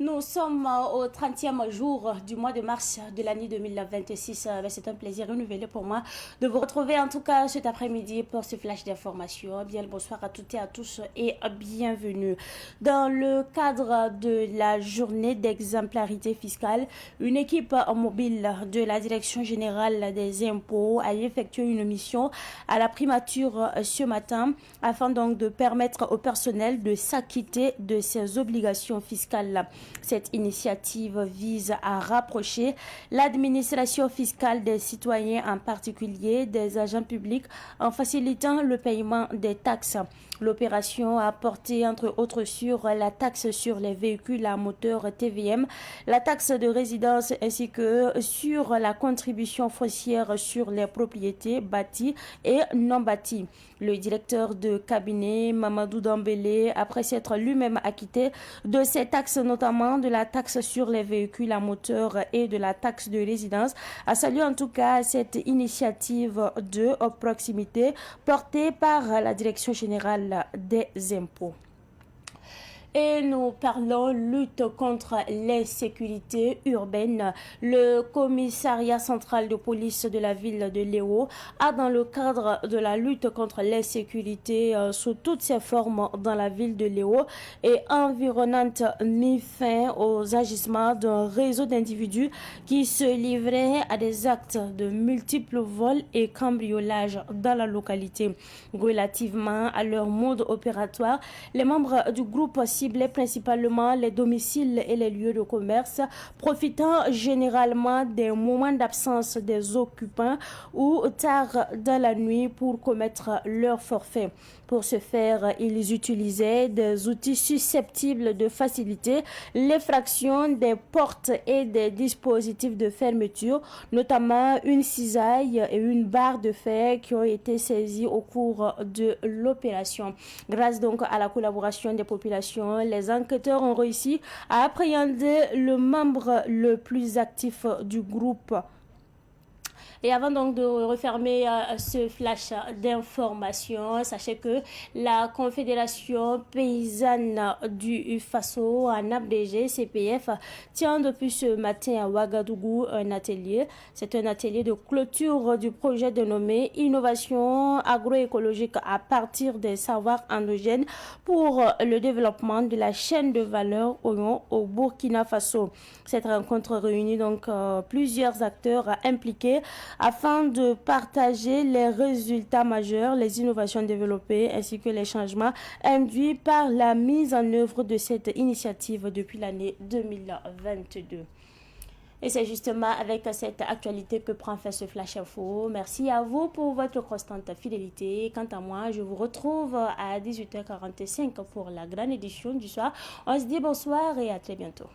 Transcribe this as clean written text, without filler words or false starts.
Nous sommes au 30e jour du mois de mars de l'année 2026. C'est un plaisir renouvelé pour moi de vous retrouver en tout cas cet après-midi pour ce flash d'information. Bien le bonsoir à toutes et à tous et bienvenue. Dans le cadre de la journée d'exemplarité fiscale, une équipe mobile de la Direction générale des impôts a effectué une mission à la primature ce matin afin donc de permettre au personnel de s'acquitter de ses obligations fiscales. Cette initiative vise à rapprocher l'administration fiscale des citoyens, en particulier des agents publics, en facilitant le paiement des taxes. L'opération a porté entre autres sur la taxe sur les véhicules à moteur TVM, la taxe de résidence ainsi que sur la contribution foncière sur les propriétés bâties et non bâties. Le directeur de cabinet Mamadou Dambélé, après s'être lui-même acquitté de ces taxes, notamment de la taxe sur les véhicules à moteur et de la taxe de résidence, a salué en tout cas cette initiative de proximité portée par la Direction générale des impôts. Et nous parlons lutte contre l'insécurité urbaine. Le commissariat central de police de la ville de Léo a, dans le cadre de la lutte contre l'insécurité sous toutes ses formes dans la ville de Léo et environnante, mis fin aux agissements d'un réseau d'individus qui se livraient à des actes de multiples vols et cambriolages dans la localité. Relativement à leur mode opératoire, les membres du groupe ciblaient principalement les domiciles et les lieux de commerce, profitant généralement des moments d'absence des occupants ou tard dans la nuit pour commettre leur forfait. Pour ce faire, ils utilisaient des outils susceptibles de faciliter l'effraction des portes et des dispositifs de fermeture, notamment une cisaille et une barre de fer qui ont été saisis au cours de l'opération. Grâce donc à la collaboration des populations, les enquêteurs ont réussi à appréhender le membre le plus actif du groupe. Et avant donc de refermer ce flash d'information, sachez que la Confédération paysanne du Faso, en abrégé CPF, tient depuis ce matin à Ouagadougou un atelier. C'est un atelier de clôture du projet dénommé Innovation agroécologique à partir des savoirs endogènes pour le développement de la chaîne de valeur oignon au Burkina Faso. Cette rencontre réunit donc plusieurs acteurs impliqués afin de partager les résultats majeurs, les innovations développées ainsi que les changements induits par la mise en œuvre de cette initiative depuis l'année 2022. Et c'est justement avec cette actualité que prend fin ce Flash Info. Merci à vous pour votre constante fidélité. Quant à moi, je vous retrouve à 18h45 pour la grande édition du soir. On se dit bonsoir et à très bientôt.